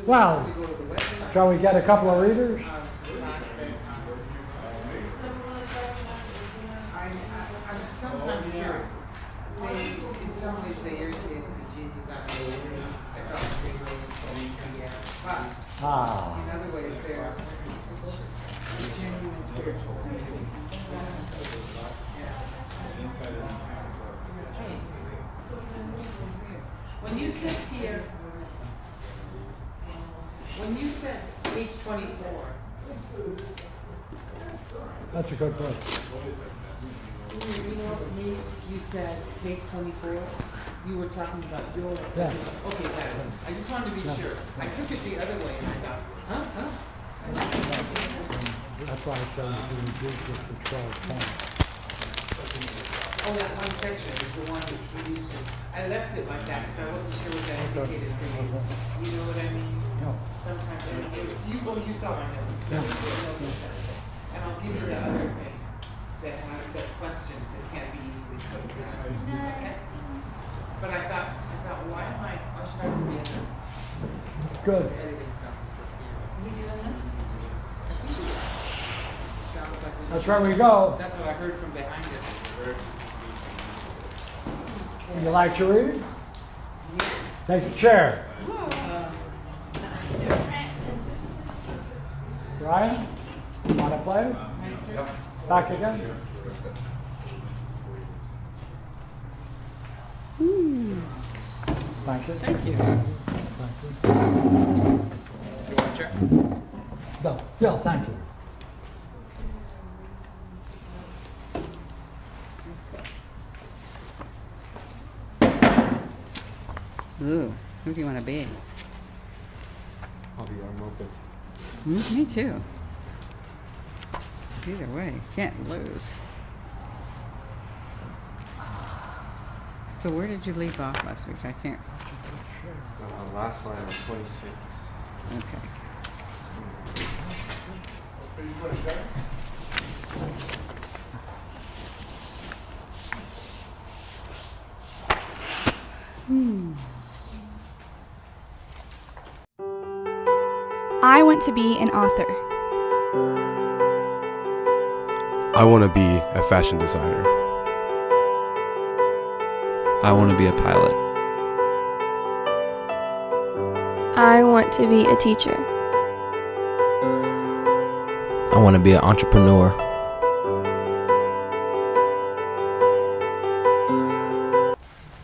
Well, shall we get a couple of readers? I'm sometimes curious. In some ways, they irritate the Jesus out of me. I felt like they were so yeah. But in other ways, they're genuine spiritual. When you said here, when you said page 24, That's a good book. you know, to me, you said page 24, you were talking about your. Yeah. Okay, got it. I just wanted to be sure. I took it the other way and I thought, huh? That's why I said we reduced it to 12 points. Oh, that one section is the one that's reduced to. I left it like that because I wasn't sure what that indicated for you. You know what I mean? No. Sometimes I don't get it. You saw my notes. Yeah. And I'll give you the other thing that has the questions that can't be easily put down. Okay? But I thought, why should I be Good. editing something? You doing this? Sounds like That's where we go. That's what I heard from behind it. Would you like to read? Take a chair. Ryan, want to play? Back again? Thank you. Thank you. Thank you. You want a chair? No, yeah, thank you. Ooh, who do you want to be? I'll be arm open. Me too. Either way, you can't lose. So where did you leave off last week? I can't. Last line on 26. Okay. I want to be an author. I want to be a fashion designer. I want to be a pilot. I want to be a teacher. I want to be an entrepreneur.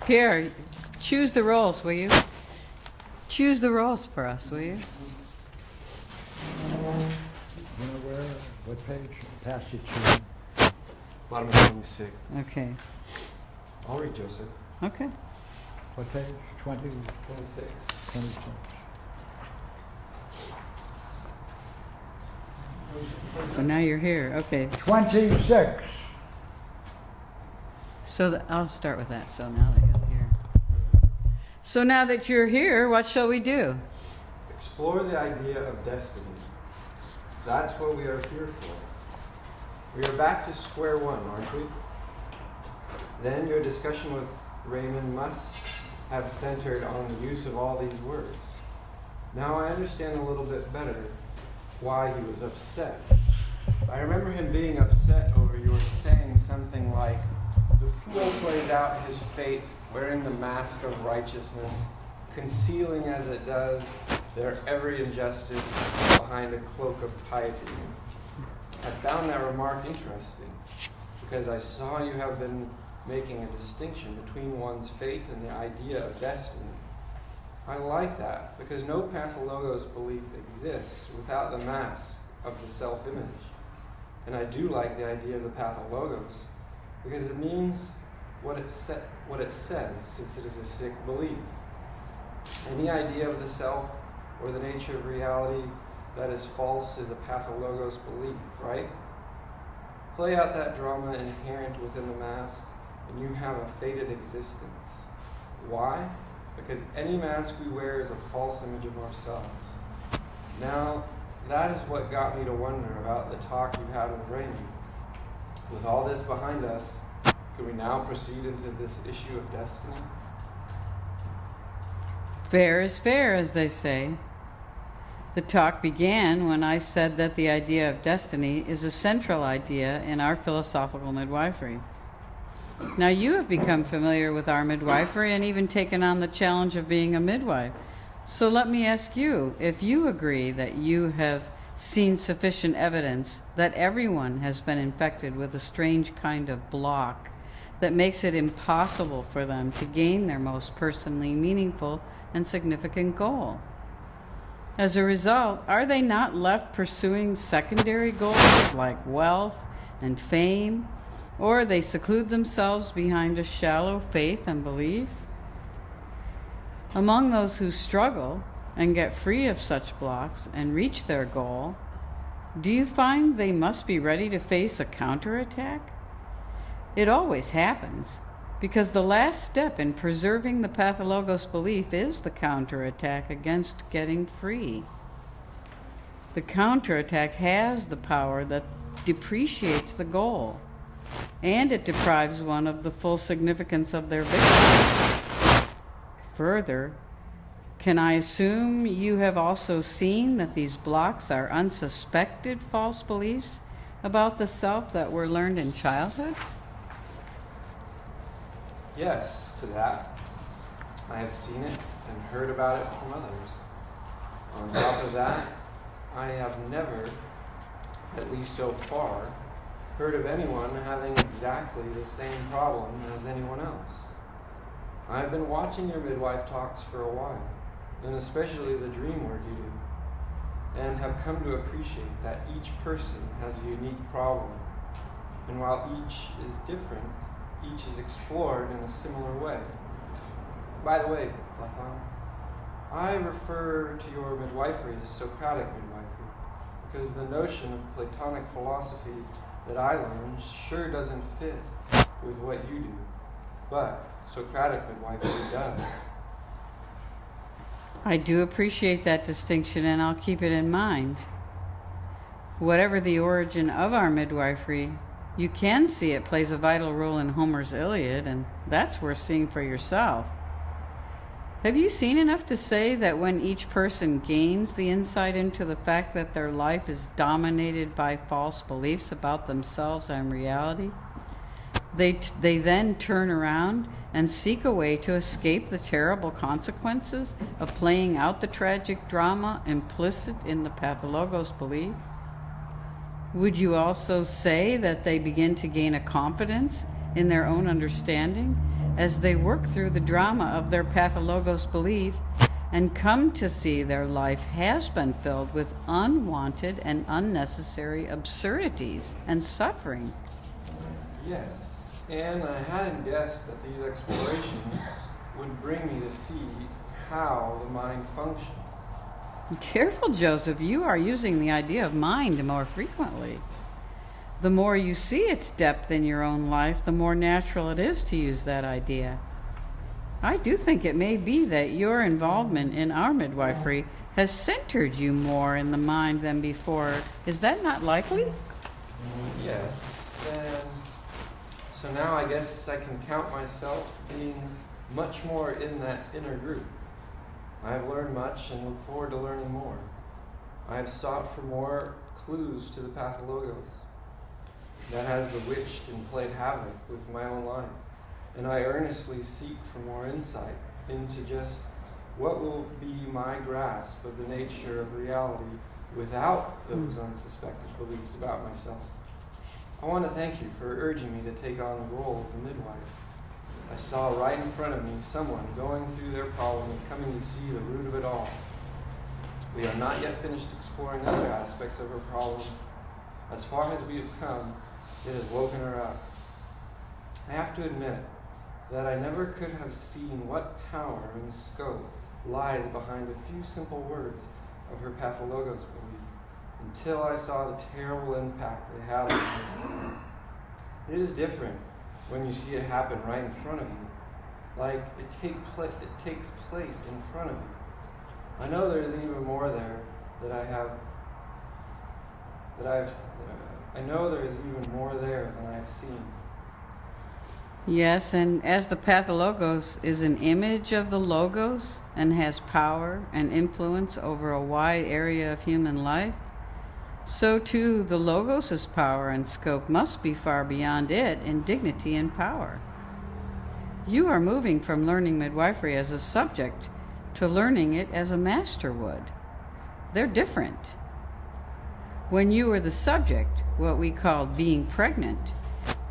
Pierre, choose the roles, will you? Choose the roles for us, will you? You know where, what page? Pass it to Bottom of 26. Okay. I'll read Joseph. Okay. what page? 20, 26. 26. So now you're here. Okay. 26. So I'll start with that. So now that you're here. So now that you're here, what shall we do? Explore the idea of destiny. That's what we are here for. We are back to square one, aren't we? Then your discussion with Raymond must have centered on the use of all these words. Now I understand a little bit better why he was upset. I remember him being upset over your saying something like, "The fool plays out his fate wearing the mask of righteousness, concealing as it does their every injustice behind a cloak of piety." I found that remark interesting because I saw you have been making a distinction between one's fate and the idea of destiny. I like that because no pathologos belief exists without the mask of the self-image. And I do like the idea of the pathologos because it means what it says, since it is a sick belief. Any idea of the self or the nature of reality that is false is a pathologos belief, right? Play out that drama inherent within the mask, and you have a fated existence. Why? Because any mask we wear is a false image of ourselves. Now, that is what got me to wonder about the talk you had with Raymond. With all this behind us, can we now proceed into this issue of destiny? Fair is fair, as they say. The talk began when I said that the idea of destiny is a central idea in our philosophical midwifery. Now, you have become familiar with our midwifery and even taken on the challenge of being a midwife. So let me ask you if you agree that you have seen sufficient evidence that everyone has been infected with a strange kind of block that makes it impossible for them to gain their most personally meaningful and significant goal. As a result, are they not left pursuing secondary goals like wealth and fame, or they seclude themselves behind a shallow faith and belief? Among those who struggle and get free of such blocks and reach their goal, do you find they must be ready to face a counterattack? It always happens, because the last step in preserving the pathologos belief is the counterattack against getting free. The counterattack has the power that depreciates the goal, and it deprives one of the full significance of their victory. Further, can I assume you have also seen that these blocks are unsuspected false beliefs about the self that were learned in childhood? Yes, to that. I have seen it and heard about it from others. On top of that, I have never, at least so far, heard of anyone having exactly the same problem as anyone else. I've been watching your midwife talks for a while, and especially the dream work you do, and have come to appreciate that each person has a unique problem. And while each is different, each is explored in a similar way. By the way, Platon, I refer to your midwifery as Socratic midwifery, because the notion of Platonic philosophy that I learned sure doesn't fit with what you do, but Socratic midwifery does. I do appreciate that distinction, and I'll keep it in mind. Whatever the origin of our midwifery, you can see it plays a vital role in Homer's Iliad, and that's worth seeing for yourself. Have you seen enough to say that when each person gains the insight into the fact that their life is dominated by false beliefs about themselves and reality, they then turn around and seek a way to escape the terrible consequences of playing out the tragic drama implicit in the pathologos belief? Would you also say that they begin to gain a confidence in their own understanding as they work through the drama of their pathologos belief and come to see their life has been filled with unwanted and unnecessary absurdities and suffering? Yes, and I hadn't guessed that these explorations would bring me to see how the mind functions. Careful, Joseph, you are using the idea of mind more frequently. The more you see its depth in your own life, the more natural it is to use that idea. I do think it may be that your involvement in our midwifery has centered you more in the mind than before. Is that not likely? Yes, and so now I guess I can count myself being much more in that inner group. I have learned much and look forward to learning more. I have sought for more clues to the pathologos that has bewitched and played havoc with my own life. And I earnestly seek for more insight into just what will be my grasp of the nature of reality without those unsuspected beliefs about myself. I want to thank you for urging me to take on the role of the midwife. I saw right in front of me someone going through their problem and coming to see the root of it all. We are not yet finished exploring other aspects of her problem. As far as we have come, it has woken her up. I have to admit that I never could have seen what power and scope lies behind a few simple words of her pathologos belief until I saw the terrible impact they had on me. It is different when you see it happen right in front of you, like it takes place in front of you. I know there is even more there I know there is even more there than I have seen. Yes, and as the Pathologos is an image of the Logos and has power and influence over a wide area of human life, so too the Logos' power and scope must be far beyond it in dignity and power. You are moving from learning midwifery as a subject to learning it as a master would. They're different. When you were the subject, what we called being pregnant,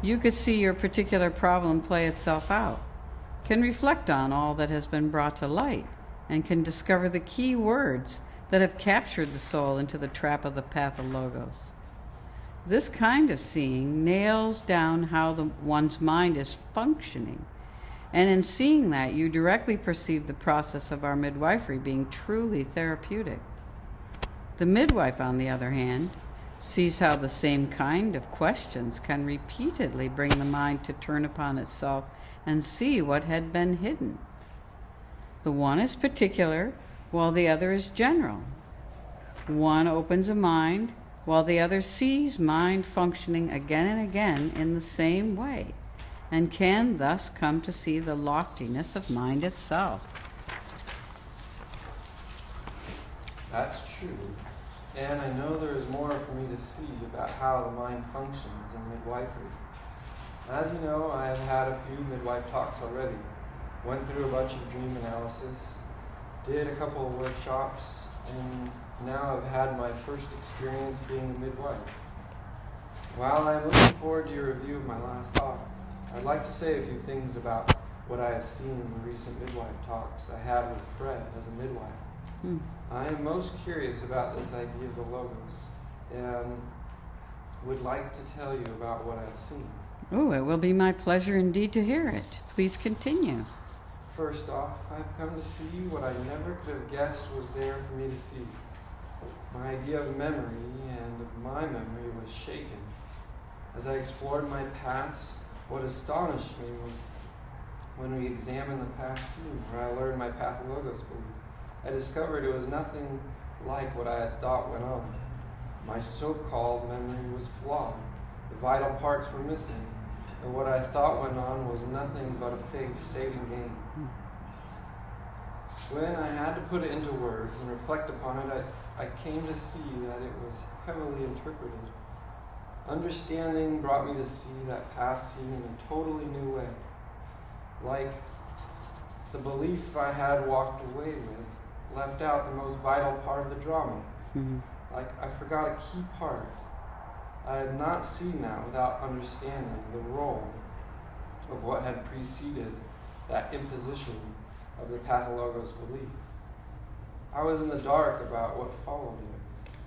you could see your particular problem play itself out, can reflect on all that has been brought to light, and can discover the key words that have captured the soul into the trap of the Pathologos. This kind of seeing nails down how one's mind is functioning, and in seeing that, you directly perceive the process of our midwifery being truly therapeutic. The midwife, on the other hand, sees how the same kind of questions can repeatedly bring the mind to turn upon itself and see what had been hidden. The one is particular, while the other is general. One opens a mind, while the other sees mind functioning again and again in the same way, and can thus come to see the loftiness of mind itself. That's true. And I know there is more for me to see about how the mind functions in midwifery. As you know, I have had a few midwife talks already. Went through a bunch of dream analysis, did a couple of workshops, and now I've had my first experience being a midwife. While I'm looking forward to your review of my last talk, I'd like to say a few things about what I have seen in the recent midwife talks I had with Fred as a midwife. I am most curious about this idea of the Logos, and would like to tell you about what I've seen. Oh, it will be my pleasure indeed to hear it. Please continue. First off, I've come to see what I never could have guessed was there for me to see. My idea of memory and of my memory was shaken. As I explored my past, what astonished me was when we examined the past scene where I learned my Pathologos belief. I discovered it was nothing like what I had thought went on. My so-called memory was flawed. The vital parts were missing, and what I thought went on was nothing but a fake saving game. When I had to put it into words and reflect upon it, I came to see that it was heavily interpreted. Understanding brought me to see that past scene in a totally new way. Like the belief I had walked away with left out the most vital part of the drama. Like I forgot a key part. I had not seen that without understanding the role of what had preceded that imposition of the Pathologos belief. I was in the dark about what followed it.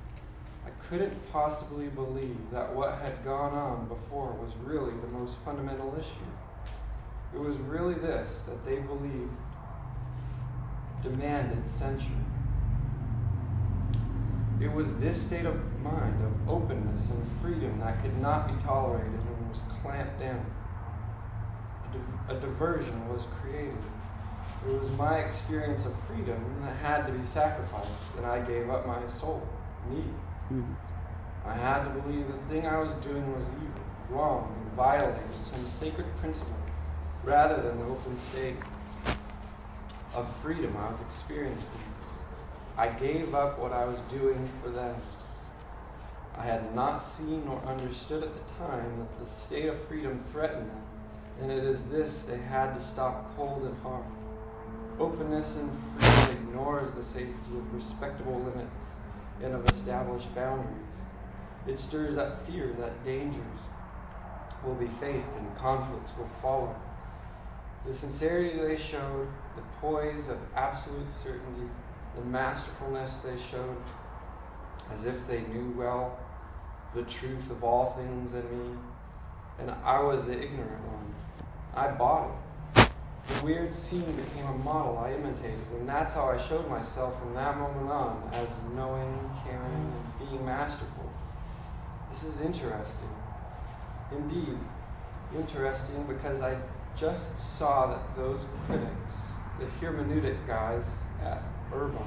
I couldn't possibly believe that what had gone on before was really the most fundamental issue. It was really this that they believed demanded censure. It was this state of mind of openness and freedom that could not be tolerated and was clamped down. A diversion was created. It was my experience of freedom that had to be sacrificed, and I gave up my soul, me. I had to believe the thing I was doing was evil, wrong, and violated some sacred principle, rather than the open state of freedom I was experiencing. I gave up what I was doing for them. I had not seen or understood at the time that the state of freedom threatened them, and it is this they had to stop cold and hard. Openness and freedom ignores the safety of respectable limits and of established boundaries. It stirs up fear that dangers will be faced and conflicts will follow. The sincerity they showed, the poise of absolute certainty, the masterfulness they showed, as if they knew well the truth of all things in me, and I was the ignorant one. I bought it. The weird scene became a model I imitated, and that's how I showed myself from that moment on as knowing, caring, and being masterful. This is interesting. Indeed, interesting because I just saw that those critics, the hermeneutic guys at Irvine,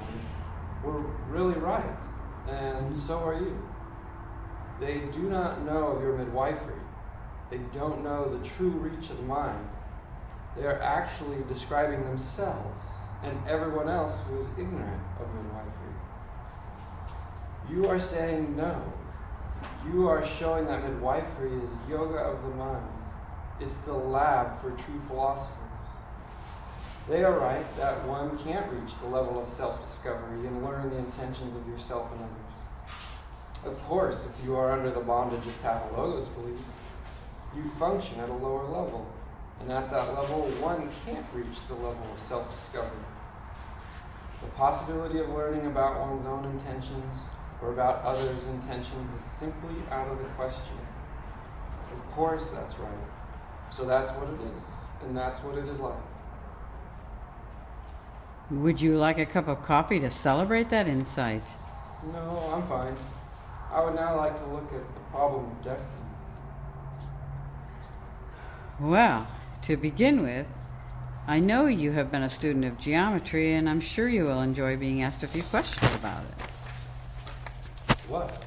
were really right, and so are you. They do not know of your midwifery. They don't know the true reach of the mind. They are actually describing themselves and everyone else who is ignorant of midwifery. You are saying no. You are showing that midwifery is yoga of the mind. It's the lab for true philosophers. They are right that one can't reach the level of self-discovery and learn the intentions of yourself and others. Of course, if you are under the bondage of pathologos belief, you function at a lower level, and at that level, one can't reach the level of self-discovery. The possibility of learning about one's own intentions or about others' intentions is simply out of the question. Of course that's right. So that's what it is, and that's what it is like. Would you like a cup of coffee to celebrate that insight? No, I'm fine. I would now like to look at the problem of destiny. Well, to begin with, I know you have been a student of geometry, and I'm sure you will enjoy being asked a few questions about it. What?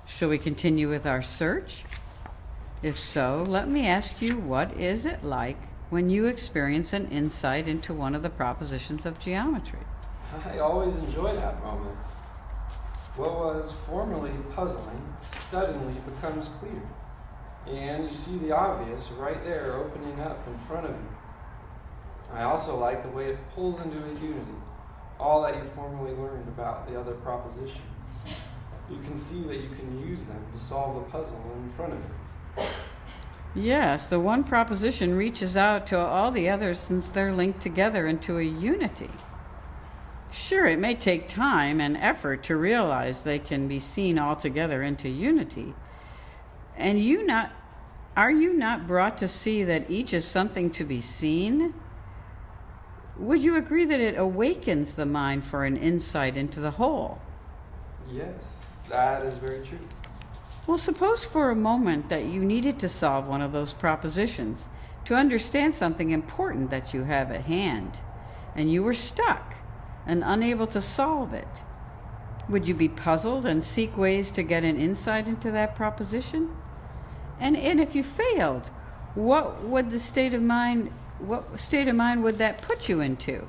Shall we continue with our search? If so, let me ask you, what is it like when you experience an insight into one of the propositions of geometry? I always enjoy that moment. What was formerly puzzling suddenly becomes clear. And you see the obvious right there opening up in front of you. I also like the way it pulls into a unity all that you formerly learned about the other propositions. You can see that you can use them to solve the puzzle in front of you. Yes, the one proposition reaches out to all the others since they're linked together into a unity. Sure, it may take time and effort to realize they can be seen all together into unity. And are you not brought to see that each is something to be seen? Would you agree that it awakens the mind for an insight into the whole? Yes, that is very true. Well, suppose for a moment that you needed to solve one of those propositions to understand something important that you have at hand, and you were stuck and unable to solve it. Would you be puzzled and seek ways to get an insight into that proposition? And if you failed, what state of mind would that put you into?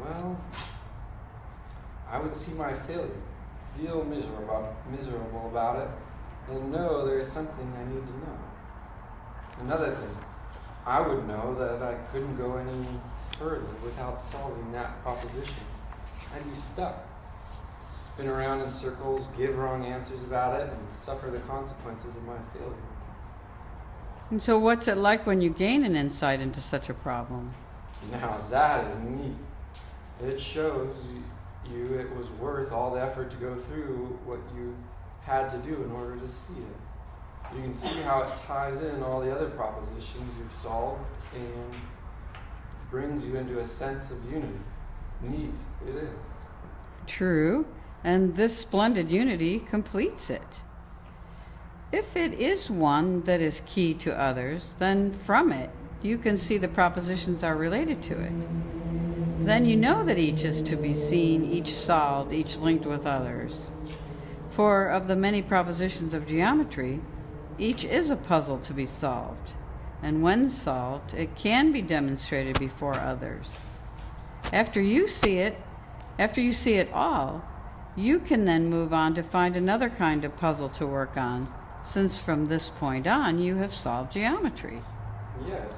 Well, I would see my failure, feel miserable about it, and know there is something I need to know. Another thing, I would know that I couldn't go any further without solving that proposition. I'd be stuck. Spin around in circles, give wrong answers about it, and suffer the consequences of my failure. And so what's it like when you gain an insight into such a problem? Now that is neat. It shows you it was worth all the effort to go through what you had to do in order to see it. You can see how it ties in all the other propositions you've solved and brings you into a sense of unity. Neat, it is. True, and this splendid unity completes it. If it is one that is key to others, then from it you can see the propositions are related to it. Then you know that each is to be seen, each solved, each linked with others. For of the many propositions of geometry, each is a puzzle to be solved, and when solved, it can be demonstrated before others. After you see it all, you can then move on to find another kind of puzzle to work on, since from this point on you have solved geometry. Yes,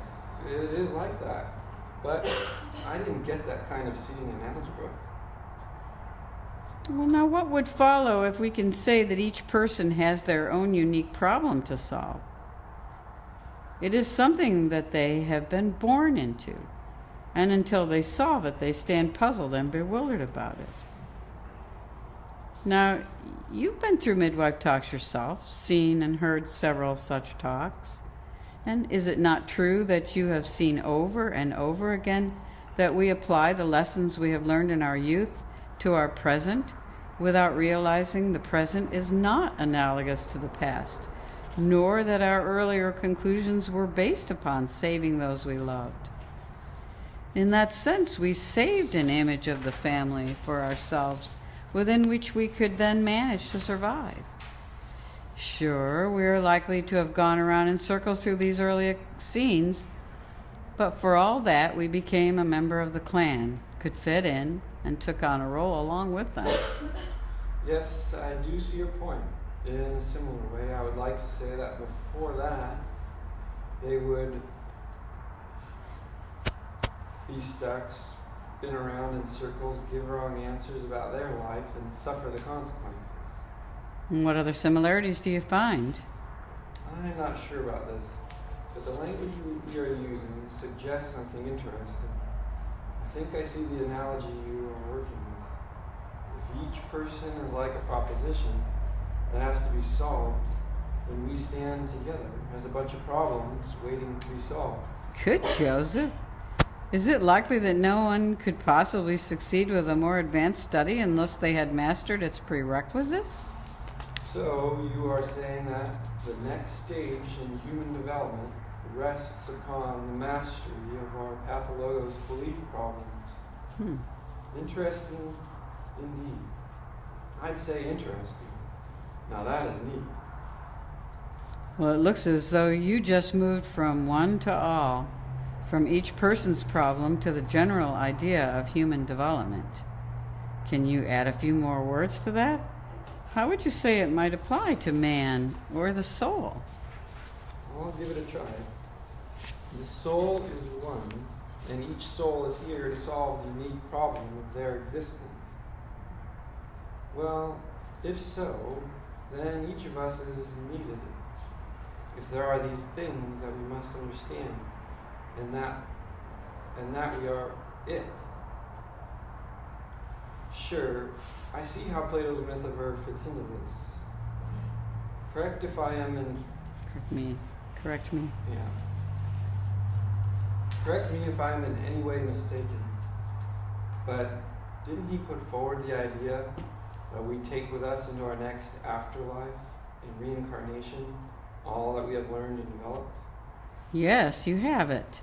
it is like that. But I didn't get that kind of seeing in algebra. Well, now what would follow if we can say that each person has their own unique problem to solve? It is something that they have been born into, and until they solve it, they stand puzzled and bewildered about it. Now, you've been through midwife talks yourself, seen and heard several such talks. And is it not true that you have seen over and over again that we apply the lessons we have learned in our youth to our present without realizing the present is not analogous to the past, nor that our earlier conclusions were based upon saving those we loved? In that sense, we saved an image of the family for ourselves within which we could then manage to survive. Sure, we are likely to have gone around in circles through these early scenes, but for all that, we became a member of the clan, could fit in, and took on a role along with them. Yes, I do see your point. In a similar way, I would like to say that before that, they would be stuck, spin around in circles, give wrong answers about their life, and suffer the consequences. And what other similarities do you find? I'm not sure about this, but the language we are using suggests something interesting. I think I see the analogy you are working with. If each person is like a proposition that has to be solved, then we stand together as a bunch of problems waiting to be solved. Good, Joseph. Is it likely that no one could possibly succeed with a more advanced study unless they had mastered its prerequisites? So you are saying that the next stage in human development rests upon the mastery of our pathologos belief problems. Interesting indeed. I'd say interesting. Now that is neat. Well, it looks as though you just moved from one to all, from each person's problem to the general idea of human development. Can you add a few more words to that? How would you say it might apply to man or the soul? I'll give it a try. The soul is one, and each soul is here to solve the unique problem of their existence. Well, if so, then each of us is needed. If there are these things that we must understand, and that we are it. Sure, I see how Plato's myth of Earth fits into this. Correct if I am in... Correct me. Yeah. Correct me if I'm in any way mistaken, but didn't he put forward the idea that we take with us into our next afterlife, in reincarnation, all that we have learned and developed? Yes, you have it.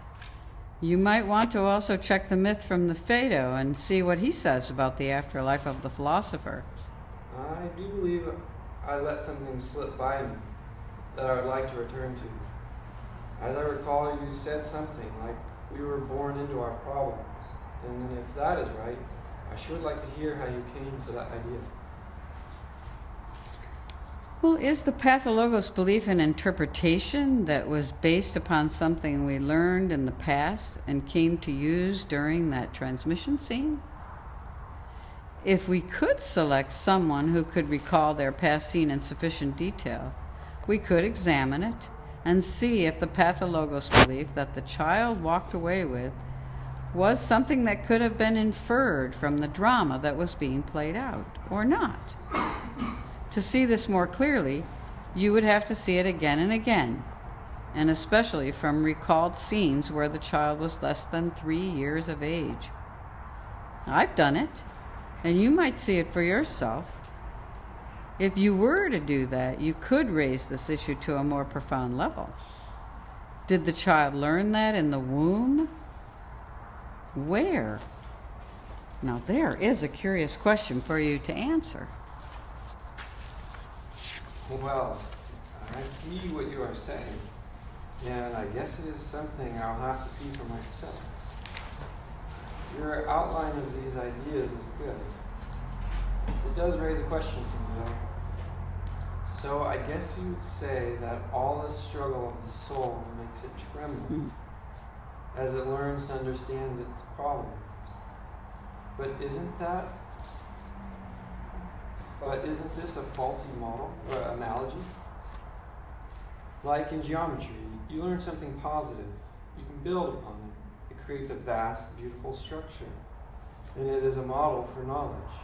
You might want to also check the myth from the Phaedo and see what he says about the afterlife of the philosopher. I do believe I let something slip by me that I would like to return to. As I recall, you said something like we were born into our problems, and if that is right, I sure would like to hear how you came to that idea. Well, is the pathologos belief an interpretation that was based upon something we learned in the past and came to use during that transmission scene? If we could select someone who could recall their past scene in sufficient detail, we could examine it and see if the pathologos belief that the child walked away with was something that could have been inferred from the drama that was being played out or not. To see this more clearly, you would have to see it again and again, and especially from recalled scenes where the child was less than 3 years of age. I've done it, and you might see it for yourself. If you were to do that, you could raise this issue to a more profound level. Did the child learn that in the womb? Where? Now there is a curious question for you to answer. Well, I see what you are saying, and I guess it is something I'll have to see for myself. Your outline of these ideas is good. It does raise a question for me, though. So I guess you would say that all this struggle of the soul makes it tremble as it learns to understand its problems. But isn't this a faulty model or analogy? Like in geometry, you learn something positive, you can build upon it. It creates a vast, beautiful structure, and it is a model for knowledge.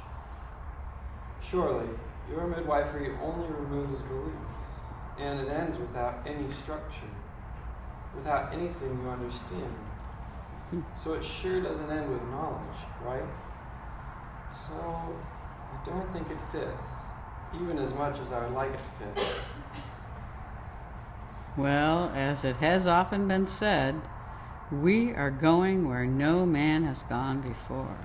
Surely, your midwifery only removes beliefs, and it ends without any structure, without anything you understand. So it sure doesn't end with knowledge, right? So I don't think it fits, even as much as I would like it to fit. Well, as it has often been said, we are going where no man has gone before.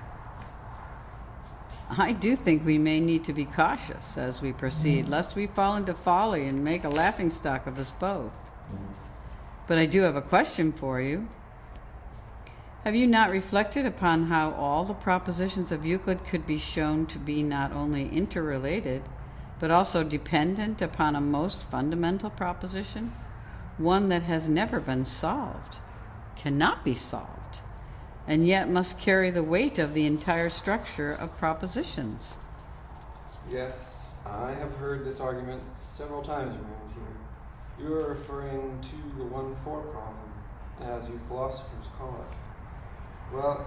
I do think we may need to be cautious as we proceed, lest we fall into folly and make a laughingstock of us both. But I do have a question for you. Have you not reflected upon how all the propositions of Euclid could be shown to be not only interrelated, but also dependent upon a most fundamental proposition, one that has never been solved, cannot be solved, and yet must carry the weight of the entire structure of propositions? Yes, I have heard this argument several times around here. You are referring to the 1-4 problem, as you philosophers call it. Well,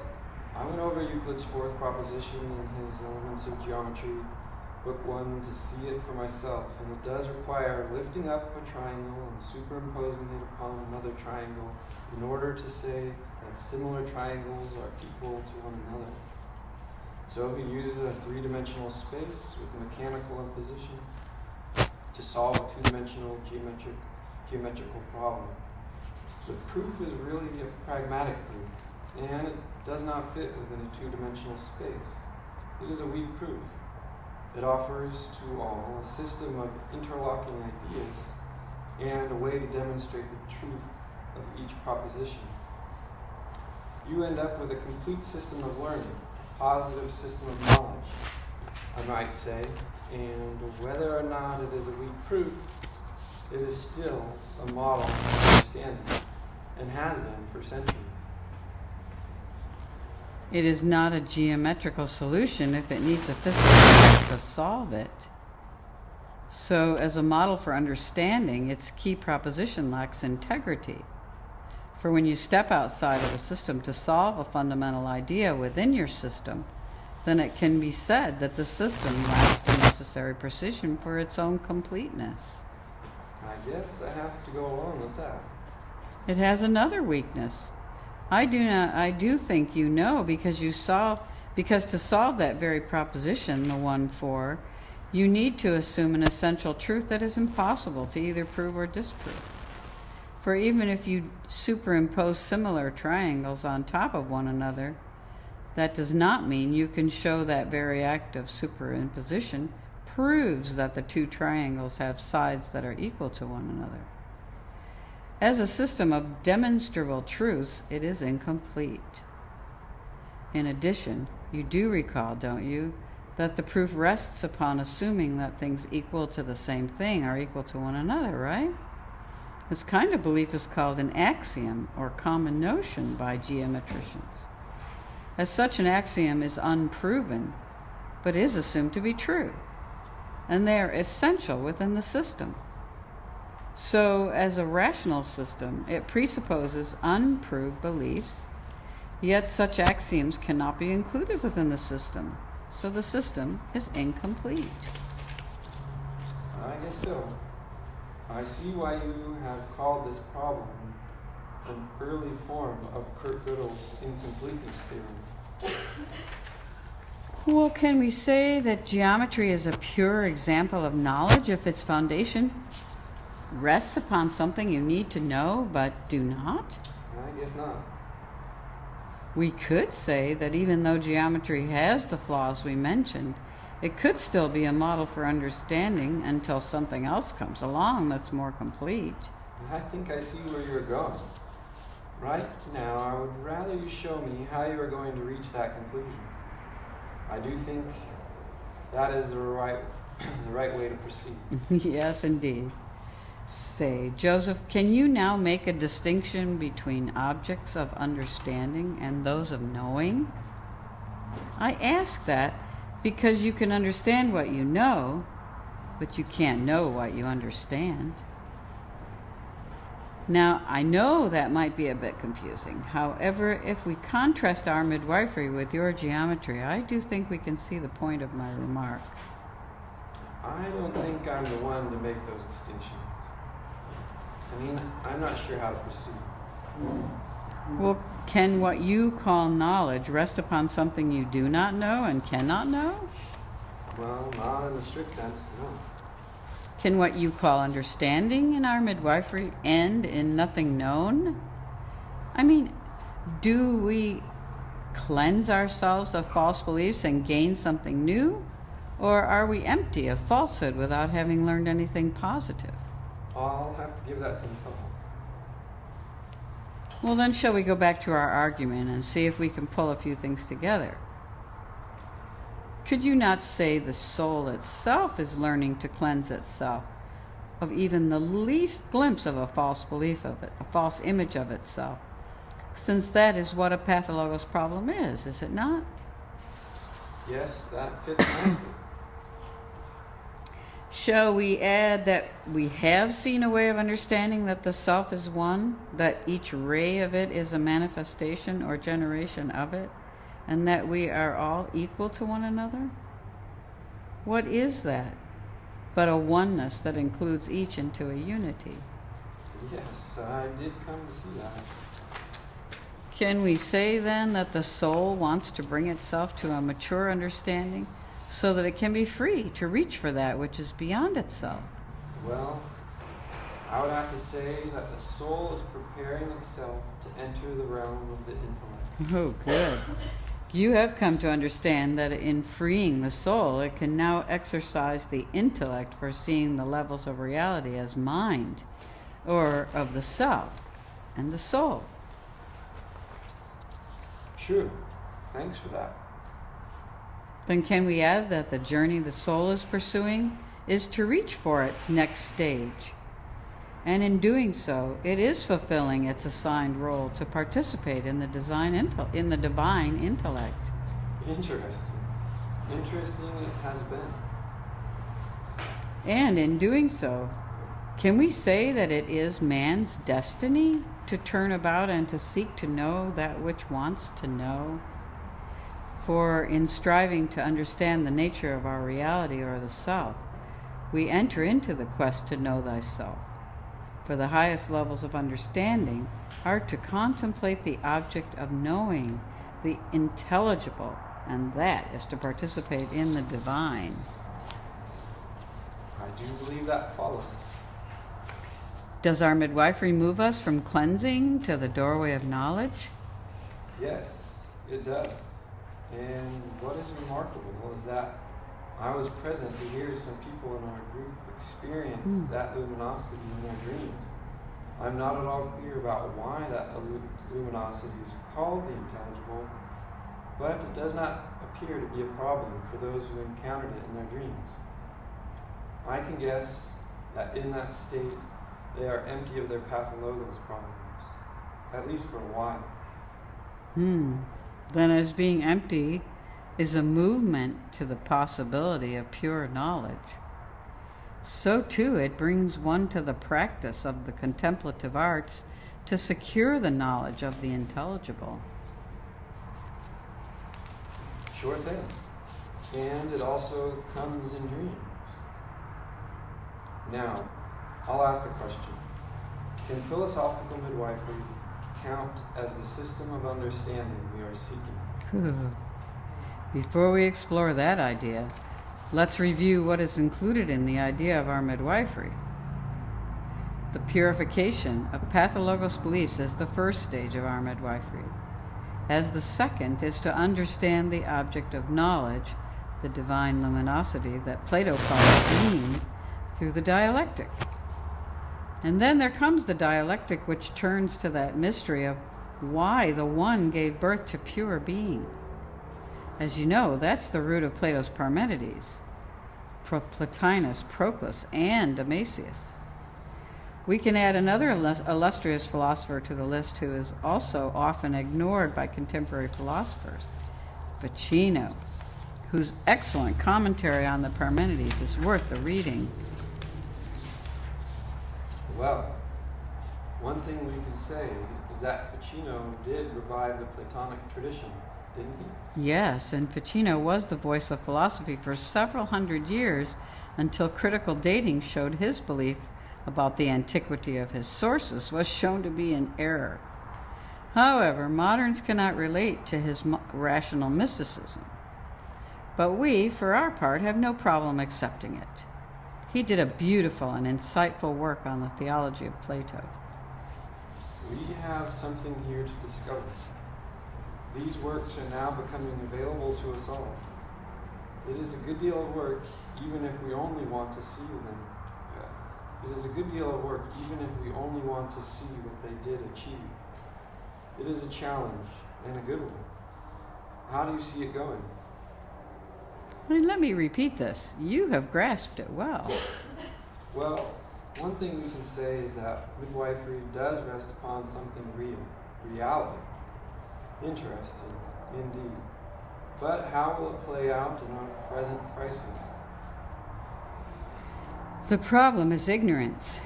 I went over Euclid's 4th proposition in his Elements of Geometry, Book 1, to see it for myself, and it does require lifting up a triangle and superimposing it upon another triangle in order to say that similar triangles are equal to one another. So he uses a 3-dimensional space with a mechanical imposition to solve a 2-dimensional geometrical problem. The proof is really a pragmatic proof, and it does not fit within a 2-dimensional space. It is a weak proof. It offers to all a system of interlocking ideas and a way to demonstrate the truth of each proposition. You end up with a complete system of learning, a positive system of knowledge, I might say, and whether or not it is a weak proof, it is still a model of understanding, and has been for centuries. It is not a geometrical solution if it needs a physical fact to solve it. So, as a model for understanding, its key proposition lacks integrity. For when you step outside of a system to solve a fundamental idea within your system, then it can be said that the system lacks the necessary precision for its own completeness. I guess I have to go along with that. It has another weakness. I do think you know, because to solve that very proposition, the 1-4, you need to assume an essential truth that is impossible to either prove or disprove. For even if you superimpose similar triangles on top of one another, that does not mean you can show that very act of superimposition proves that the 2 triangles have sides that are equal to one another. As a system of demonstrable truths, it is incomplete. In addition, you do recall, don't you, that the proof rests upon assuming that things equal to the same thing are equal to one another, right? This kind of belief is called an axiom or common notion by geometricians. As such, an axiom is unproven, but is assumed to be true, and they are essential within the system. So, as a rational system, it presupposes unproved beliefs, yet such axioms cannot be included within the system, so the system is incomplete. I guess so. I see why you have called this problem an early form of Kurt Gödel's incompleteness theorem. Well, can we say that geometry is a pure example of knowledge if its foundation rests upon something you need to know but do not? I guess not. We could say that even though geometry has the flaws we mentioned, it could still be a model for understanding until something else comes along that's more complete. I think I see where you're going. Right now, I would rather you show me how you are going to reach that conclusion. I do think that is the right way to proceed. Yes, indeed. Say, Joseph, can you now make a distinction between objects of understanding and those of knowing? I ask that because you can understand what you know, but you can't know what you understand. Now, I know that might be a bit confusing. However, if we contrast our midwifery with your geometry, I do think we can see the point of my remark. I don't think I'm the one to make those distinctions. I mean, I'm not sure how to proceed. Well, can what you call knowledge rest upon something you do not know and cannot know? Well, not in the strict sense, no. Can what you call understanding in our midwifery end in nothing known? I mean, do we cleanse ourselves of false beliefs and gain something new? Or are we empty of falsehood without having learned anything positive? I'll have to give that some thought. Well, then shall we go back to our argument and see if we can pull a few things together? Could you not say the soul itself is learning to cleanse itself of even the least glimpse of a false belief of it, a false image of itself? Since that is what a pathologos problem is it not? Yes, that fits nicely. Shall we add that we have seen a way of understanding that the self is one, that each ray of it is a manifestation or generation of it, and that we are all equal to one another? What is that but a oneness that includes each into a unity? Yes, I did come to see that. Can we say then that the soul wants to bring itself to a mature understanding so that it can be free to reach for that which is beyond itself? Well, I would have to say that the soul is preparing itself to enter the realm of the intellect. Oh, good. You have come to understand that in freeing the soul, it can now exercise the intellect for seeing the levels of reality as mind, or of the self and the soul. True. Thanks for that. Then can we add that the journey the soul is pursuing is to reach for its next stage? And in doing so, it is fulfilling its assigned role to participate in the divine intellect. Interesting it has been. And in doing so, can we say that it is man's destiny to turn about and to seek to know that which wants to know? For in striving to understand the nature of our reality or the self, we enter into the quest to know thyself. For the highest levels of understanding are to contemplate the object of knowing, the intelligible, and that is to participate in the divine. I do believe that follows. Does our midwifery move us from cleansing to the doorway of knowledge? Yes, it does. And what is remarkable is that I was present to hear some people in our group experience that luminosity in their dreams. I'm not at all clear about why that luminosity is called the intelligible, but it does not appear to be a problem for those who encountered it in their dreams. I can guess that in that state they are empty of their pathologos problems, at least for a while. Then as being empty is a movement to the possibility of pure knowledge, so too it brings one to the practice of the contemplative arts to secure the knowledge of the intelligible. Sure thing. And it also comes in dreams. Now, I'll ask the question. Can philosophical midwifery count as the system of understanding we are seeking? Before we explore that idea, let's review what is included in the idea of our midwifery. The purification of pathologos beliefs is the first stage of our midwifery, as the second is to understand the object of knowledge, the divine luminosity that Plato calls being, through the dialectic. And then there comes the dialectic, which turns to that mystery of why the one gave birth to pure being. As you know, that's the root of Plato's Parmenides, Plotinus, Proclus, and Damascius. We can add another illustrious philosopher to the list who is also often ignored by contemporary philosophers, Ficino, whose excellent commentary on the Parmenides is worth the reading. Well, one thing we can say is that Ficino did revive the Platonic tradition, didn't he? Yes, and Ficino was the voice of philosophy for several hundred years until critical dating showed his belief about the antiquity of his sources was shown to be in error. However, moderns cannot relate to his rational mysticism, but we, for our part, have no problem accepting it. He did a beautiful and insightful work on the theology of Plato. We have something here to discover. These works are now becoming available to us all. It is a good deal of work, even if we only want to see them. It is a good deal of work, even if we only want to see what they did achieve. It is a challenge, and a good one. How do you see it going? Let me repeat this. You have grasped it well. Well, one thing we can say is that midwifery does rest upon something real, reality. Interesting, indeed. But how will it play out in our present crisis? The problem is ignorance.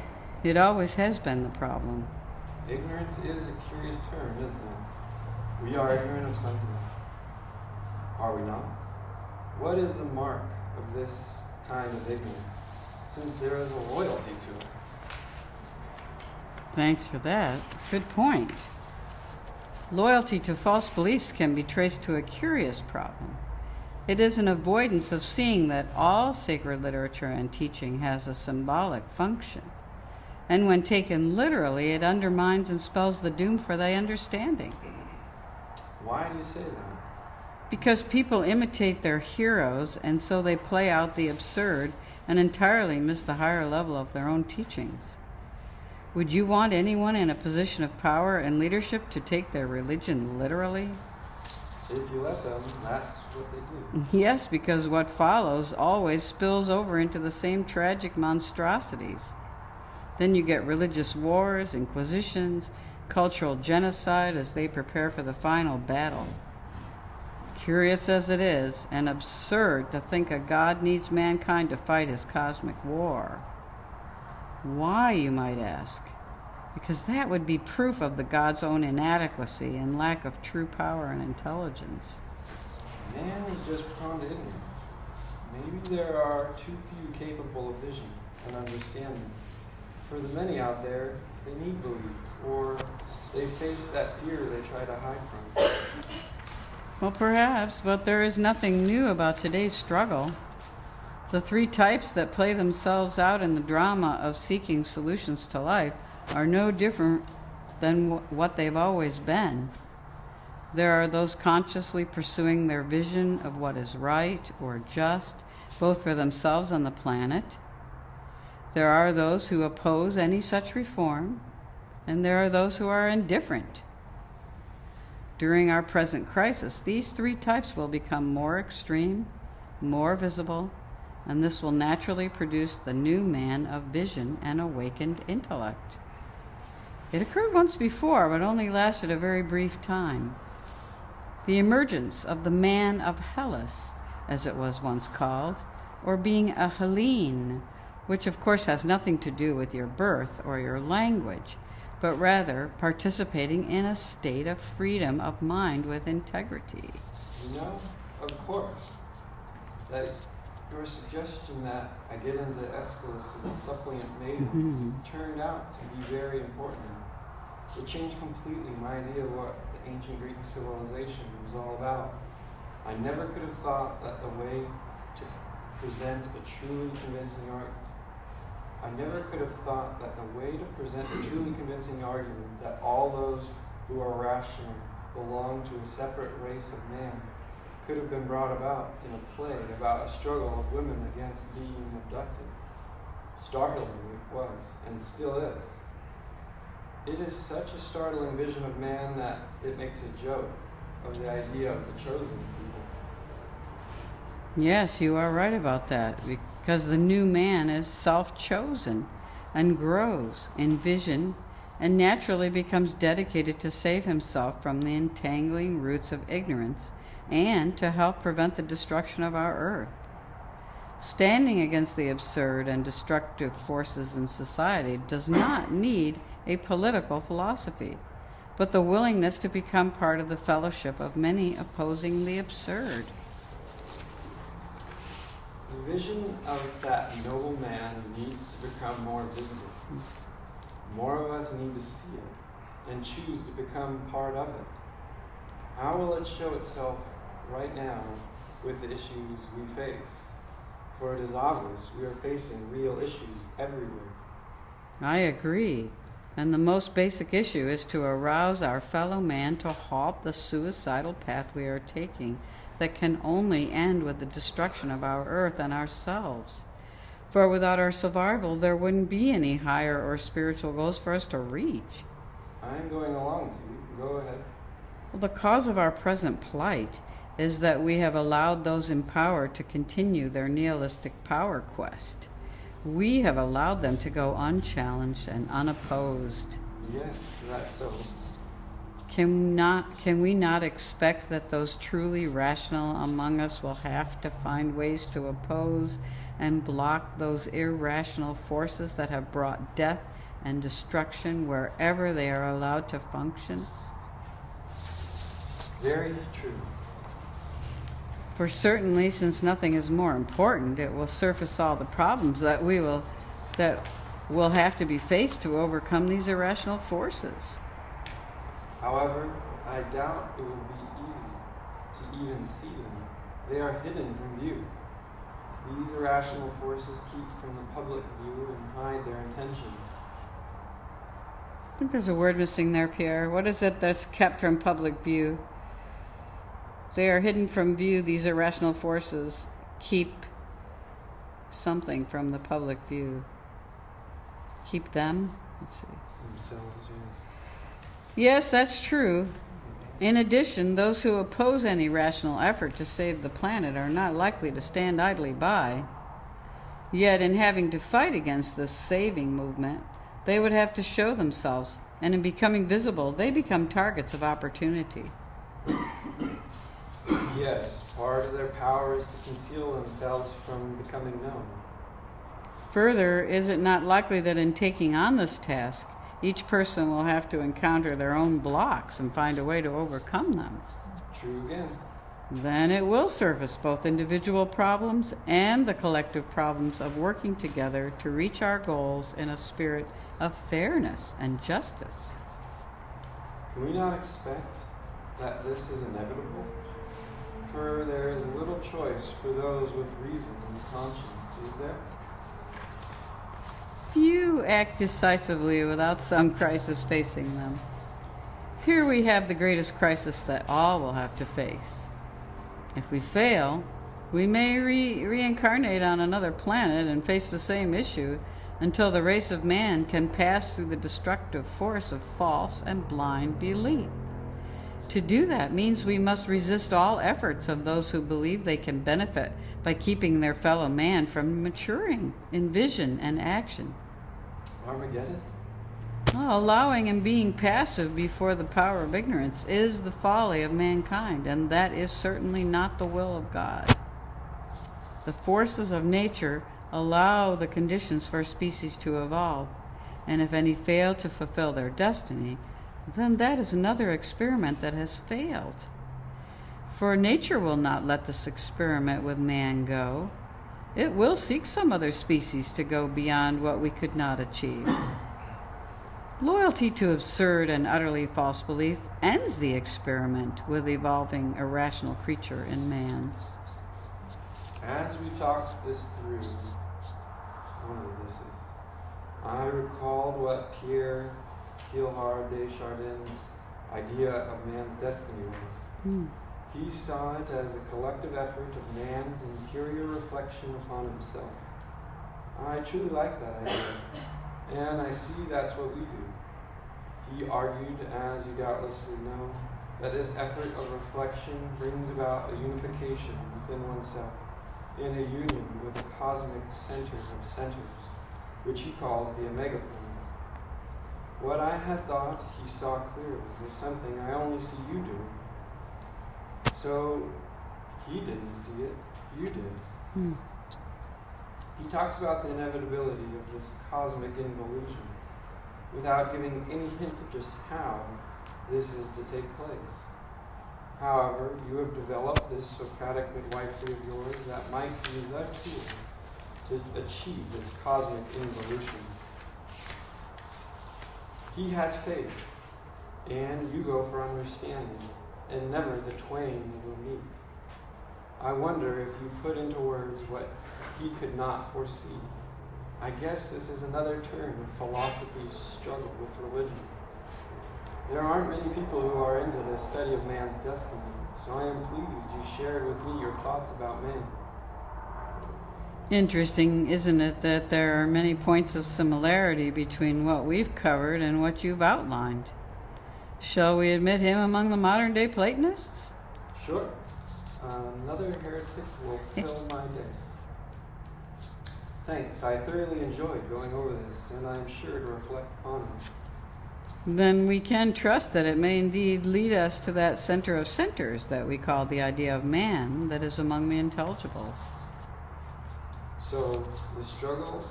It always has been the problem. Ignorance is a curious term, isn't it? We are ignorant of something. Are we not? What is the mark of this kind of ignorance, since there is a loyalty to it? Thanks for that. Good point. Loyalty to false beliefs can be traced to a curious problem. It is an avoidance of seeing that all sacred literature and teaching has a symbolic function. And when taken literally, it undermines and spells the doom for thy understanding. Why do you say that? Because people imitate their heroes, and so they play out the absurd and entirely miss the higher level of their own teachings. Would you want anyone in a position of power and leadership to take their religion literally? If you let them, that's what they do. Yes, because what follows always spills over into the same tragic monstrosities. Then you get religious wars, inquisitions, cultural genocide as they prepare for the final battle. Curious as it is, and absurd to think a God needs mankind to fight his cosmic war. Why, you might ask? Because that would be proof of the God's own inadequacy and lack of true power and intelligence. Man is just prone to ignorance. Maybe there are too few capable of vision and understanding. For the many out there, they need belief, or they face that fear they try to hide from. Well, perhaps, but there is nothing new about today's struggle. The three types that play themselves out in the drama of seeking solutions to life are no different than what they've always been. There are those consciously pursuing their vision of what is right or just, both for themselves and the planet. There are those who oppose any such reform, and there are those who are indifferent. During our present crisis, these three types will become more extreme, more visible, and this will naturally produce the new man of vision and awakened intellect. It occurred once before, but only lasted a very brief time. The emergence of the man of Hellas, as it was once called, or being a Hellene, which of course has nothing to do with your birth or your language, but rather participating in a state of freedom of mind with integrity. You know, of course, that your suggestion that I get into Aeschylus's suppliant maidens turned out to be very important. It changed completely my idea of what the ancient Greek civilization was all about. I never could have thought that the way to present a truly convincing argument that all those who are rational belong to a separate race of man could have been brought about in a play about a struggle of women against being abducted. Startling it was, and still is. It is such a startling vision of man that it makes a joke of the idea of the chosen people. Yes, you are right about that, because the new man is self-chosen and grows in vision and naturally becomes dedicated to save himself from the entangling roots of ignorance and to help prevent the destruction of our earth. Standing against the absurd and destructive forces in society does not need a political philosophy, but the willingness to become part of the fellowship of many opposing the absurd. The vision of that noble man needs to become more visible. More of us need to see it and choose to become part of it. How will it show itself right now with the issues we face? For it is obvious we are facing real issues everywhere. I agree. And the most basic issue is to arouse our fellow man to halt the suicidal path we are taking that can only end with the destruction of our earth and ourselves. For without our survival, there wouldn't be any higher or spiritual goals for us to reach. I'm going along with you. Go ahead. Well, the cause of our present plight is that we have allowed those in power to continue their nihilistic power quest. We have allowed them to go unchallenged and unopposed. Yes, that's so. Can we not expect that those truly rational among us will have to find ways to oppose and block those irrational forces that have brought death and destruction wherever they are allowed to function? Very true. For certainly, since nothing is more important, it will surface all the problems that will have to be faced to overcome these irrational forces. However, I doubt it will be easy to even see them. They are hidden from view. These irrational forces keep from the public view and hide their intentions. I think there's a word missing there, Pierre. What is it that's kept from public view? They are hidden from view. These irrational forces keep something from the public view. Keep them? Let's see. Themselves, Yes, that's true. In addition, those who oppose any rational effort to save the planet are not likely to stand idly by. Yet, in having to fight against this saving movement, they would have to show themselves, and in becoming visible, they become targets of opportunity. Yes, part of their power is to conceal themselves from becoming known. Further, is it not likely that in taking on this task, each person will have to encounter their own blocks and find a way to overcome them? True again. Then it will surface both individual problems and the collective problems of working together to reach our goals in a spirit of fairness and justice. Can we not expect that this is inevitable? For there is little choice for those with reason and conscience, is there? Few act decisively without some crisis facing them. Here we have the greatest crisis that all will have to face. If we fail, we may reincarnate on another planet and face the same issue until the race of man can pass through the destructive force of false and blind belief. To do that means we must resist all efforts of those who believe they can benefit by keeping their fellow man from maturing in vision and action. Armageddon? Well, allowing and being passive before the power of ignorance is the folly of mankind, and that is certainly not the will of God. The forces of nature allow the conditions for species to evolve, and if any fail to fulfill their destiny, then that is another experiment that has failed. For nature will not let this experiment with man go. It will seek some other species to go beyond what we could not achieve. Loyalty to absurd and utterly false belief ends the experiment with evolving a rational creature in man. As we talked this through, I recalled what Pierre Teilhard de Chardin's idea of man's destiny was. He saw it as a collective effort of man's interior reflection upon himself. I truly like that idea, and I see that's what we do. He argued, as you doubtlessly know, that this effort of reflection brings about a unification within oneself, in a union with a cosmic center of centers, which he calls the Omega Point. What I had thought he saw clearly was something I only see you doing. So he didn't see it, you did. He talks about the inevitability of this cosmic involution without giving any hint of just how this is to take place. However, you have developed this Socratic midwifery of yours that might be the tool to achieve this cosmic involution. He has faith, and you go for understanding, and never the twain will meet. I wonder if you put into words what he could not foresee. I guess this is another turn of philosophy's struggle with religion. There aren't many people who are into the study of man's destiny, so I am pleased you shared with me your thoughts about man. Interesting, isn't it, that there are many points of similarity between what we've covered and what you've outlined? Shall we admit him among the modern day Platonists? Sure. Another heretic will fill my day. Thanks. I thoroughly enjoyed going over this, and I am sure to reflect upon it. Then we can trust that it may indeed lead us to that center of centers that we call the idea of man that is among the intelligibles. So, the struggle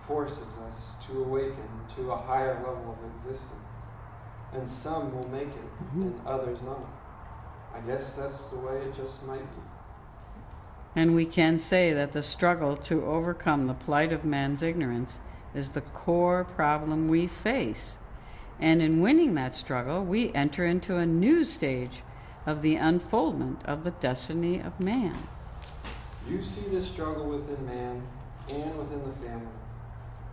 forces us to awaken to a higher level of existence. And some will make it, and others not. I guess that's the way it just might be. And we can say that the struggle to overcome the plight of man's ignorance is the core problem we face. And in winning that struggle, we enter into a new stage of the unfoldment of the destiny of man. You see the struggle within man and within the family.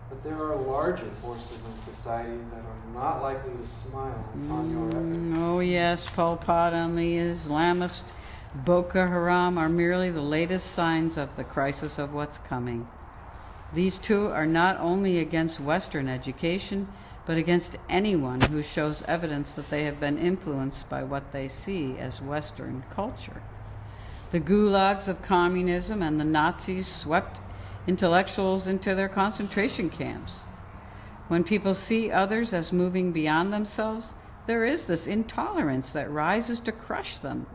But there are larger forces in society that are not likely to smile upon your efforts. Oh yes, Pol Pot and the Islamist Boko Haram are merely the latest signs of the crisis of what's coming. These two are not only against Western education, but against anyone who shows evidence that they have been influenced by what they see as Western culture. The gulags of communism and the Nazis swept intellectuals into their concentration camps. When people see others as moving beyond themselves, there is this intolerance that rises to crush them.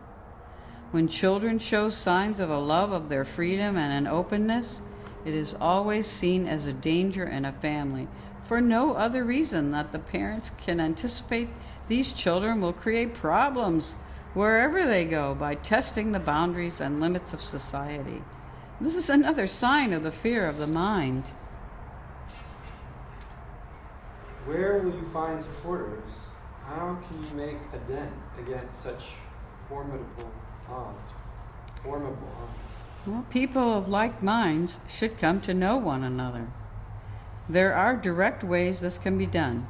When children show signs of a love of their freedom and an openness, it is always seen as a danger in a family, for no other reason that the parents can anticipate these children will create problems wherever they go by testing the boundaries and limits of society. This is another sign of the fear of the mind. Where will you find supporters? How can you make a dent against such formidable odds? Well, people of like minds should come to know one another. There are direct ways this can be done.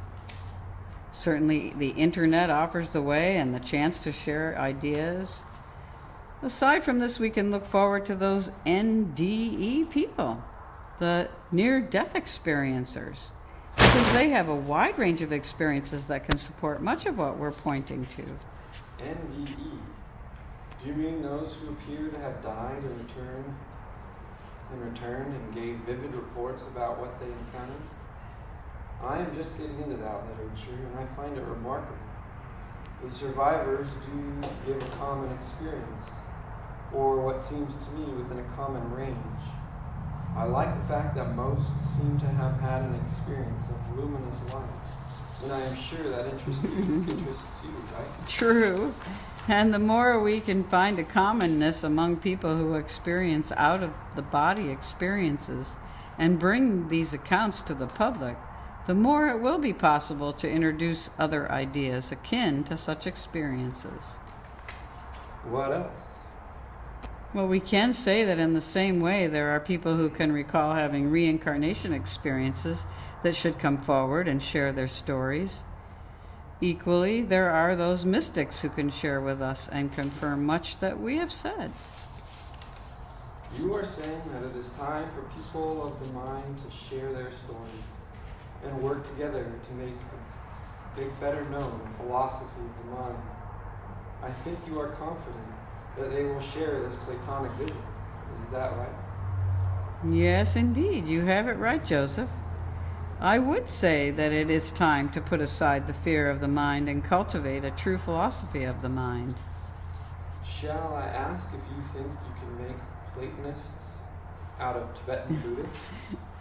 Certainly, the internet offers the way and the chance to share ideas. Aside from this, we can look forward to those NDE people, the near-death experiencers, because they have a wide range of experiences that can support much of what we're pointing to. NDE. Do you mean those who appear to have died and returned and gave vivid reports about what they encountered? I am just getting into that literature, and I find it remarkable. The survivors do give a common experience, or what seems to me within a common range. I like the fact that most seem to have had an experience of luminous light, and I am sure that interests you, right? True. And the more we can find a commonness among people who experience out-of-the-body experiences and bring these accounts to the public, the more it will be possible to introduce other ideas akin to such experiences. What else? Well, we can say that in the same way there are people who can recall having reincarnation experiences that should come forward and share their stories. Equally, there are those mystics who can share with us and confirm much that we have said. You are saying that it is time for people of the mind to share their stories and work together to make better known the philosophy of the mind. I think you are confident that they will share this Platonic vision. Is that right? Yes, indeed. You have it right, Joseph. I would say that it is time to put aside the fear of the mind and cultivate a true philosophy of the mind. Shall I ask if you think you can make Platonists out of Tibetan Buddhists?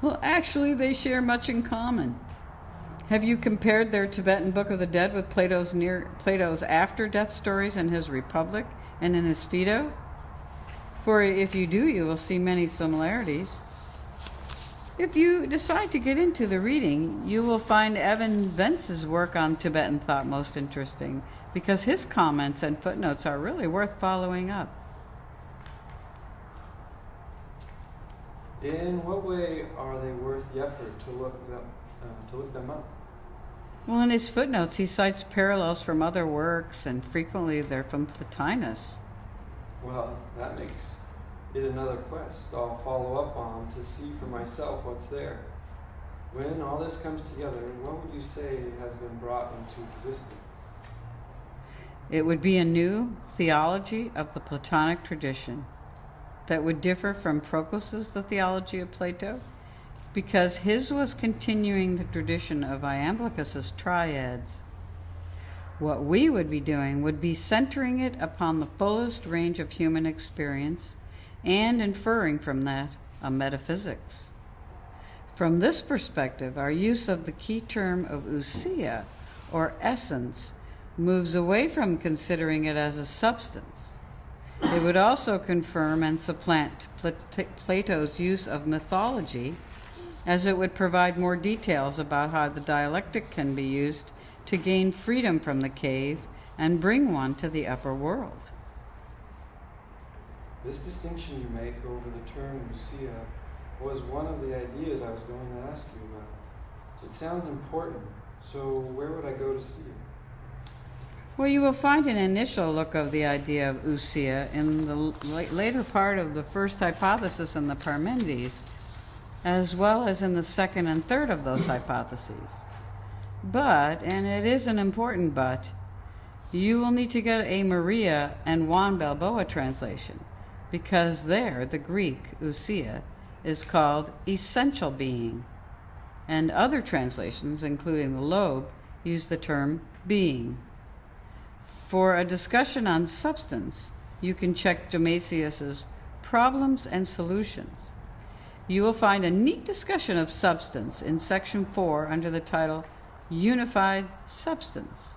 Well, actually, they share much in common. Have you compared their Tibetan Book of the Dead with Plato's after-death stories in his Republic and in his Phaedo? For if you do, you will see many similarities. If you decide to get into the reading, you will find Evan Vence's work on Tibetan thought most interesting, because his comments and footnotes are really worth following up. In what way are they worth the effort to look them up? Well, in his footnotes, he cites parallels from other works, and frequently they're from Plotinus. Well, that makes it another quest I'll follow up on to see for myself what's there. When all this comes together, what would you say has been brought into existence? It would be a new theology of the Platonic tradition that would differ from Proclus's The Theology of Plato, because his was continuing the tradition of Iamblichus's triads. What we would be doing would be centering it upon the fullest range of human experience and inferring from that a metaphysics. From this perspective, our use of the key term of ousia, or essence, moves away from considering it as a substance. It would also confirm and supplant Plato's use of mythology, as it would provide more details about how the dialectic can be used to gain freedom from the cave and bring one to the upper world. This distinction you make over the term ousia was one of the ideas I was going to ask you about. It sounds important, so where would I go to see it? Well, you will find an initial look of the idea of ousia in the later part of the first hypothesis in the Parmenides, as well as in the second and third of those hypotheses. But, and it is an important but, you will need to get a Maria and Juan Balboa translation, because there the Greek ousia is called essential being, and other translations, including the Loeb, use the term being. For a discussion on substance, you can check Domasius's Problems and Solutions. You will find a neat discussion of substance in section 4 under the title Unified Substance.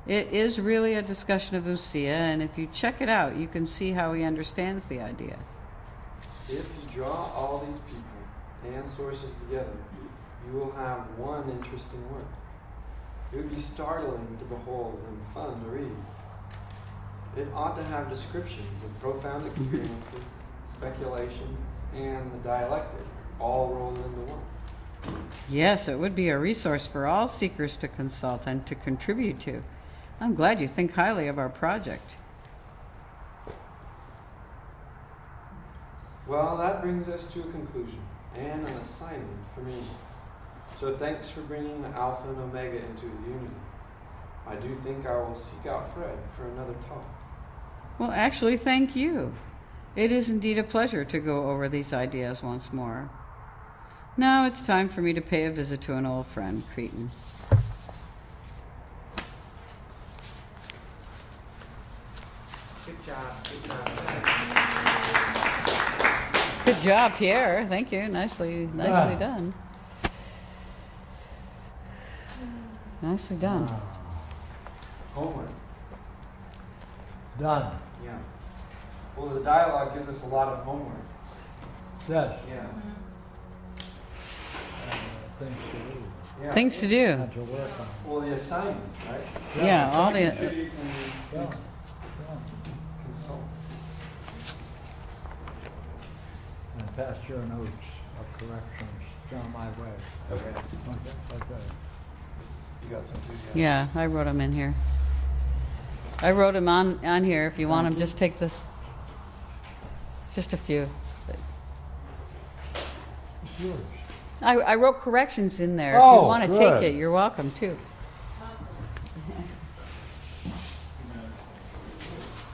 It is really a discussion of ousia, and if you check it out, you can see how he understands the idea. If you draw all these people and sources together, you will have one interesting work. It would be startling to behold and fun to read. It ought to have descriptions of profound experiences, speculations, and the dialectic all rolled into one. Yes, it would be a resource for all seekers to consult and to contribute to. I'm glad you think highly of our project. Well, that brings us to a conclusion and an assignment for me. So thanks for bringing the Alpha and Omega into unity. I do think I will seek out Fred for another talk. Well, actually, thank you. It is indeed a pleasure to go over these ideas once more. Now it's time for me to pay a visit to an old friend, Cretan. Good job, good job. Good job, Pierre. Thank you. Nicely done. Nicely done. Homework. Done. Yeah. Well, the dialogue gives us a lot of homework. Yes. Yeah. Things to do. Yeah. Things to do. Not to work on. Well, the assignment, right? Yeah, all the. Contribute and Yeah. consult. And pass your notes of corrections down my way. Okay. Okay. You got some too, Yeah, I wrote them in here. I wrote them on here. If you want them, just take this. It's just a few. It's yours. I wrote corrections in there. If Oh, you want to good. take it, you're welcome too.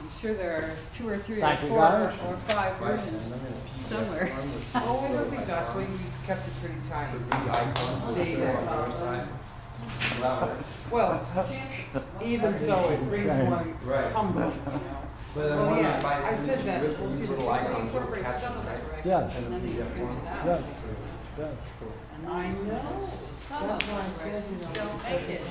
I'm sure there are 2 or 3 Thank or you, 4 guys. or 5 versions somewhere. Oh, we don't think so, actually, we kept it pretty tight. Well, even so, it brings one Right. humble. But I Well, wonder yeah, if I I send said you that. with We'll these see little the- icons will Incorporate catch some it, of the right? corrections, Yes. and then you print it out. Yes. Yes. And I know some of That's the why I said, you corrections know, don't it's make it.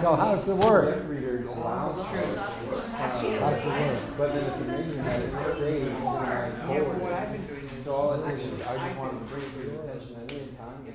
So how's the work? Reader allows How's the work? but then it's amazing that it stays in my Yeah, but what folder. I've been doing is. So all it is, I just want to bring it to your attention at any time. Good.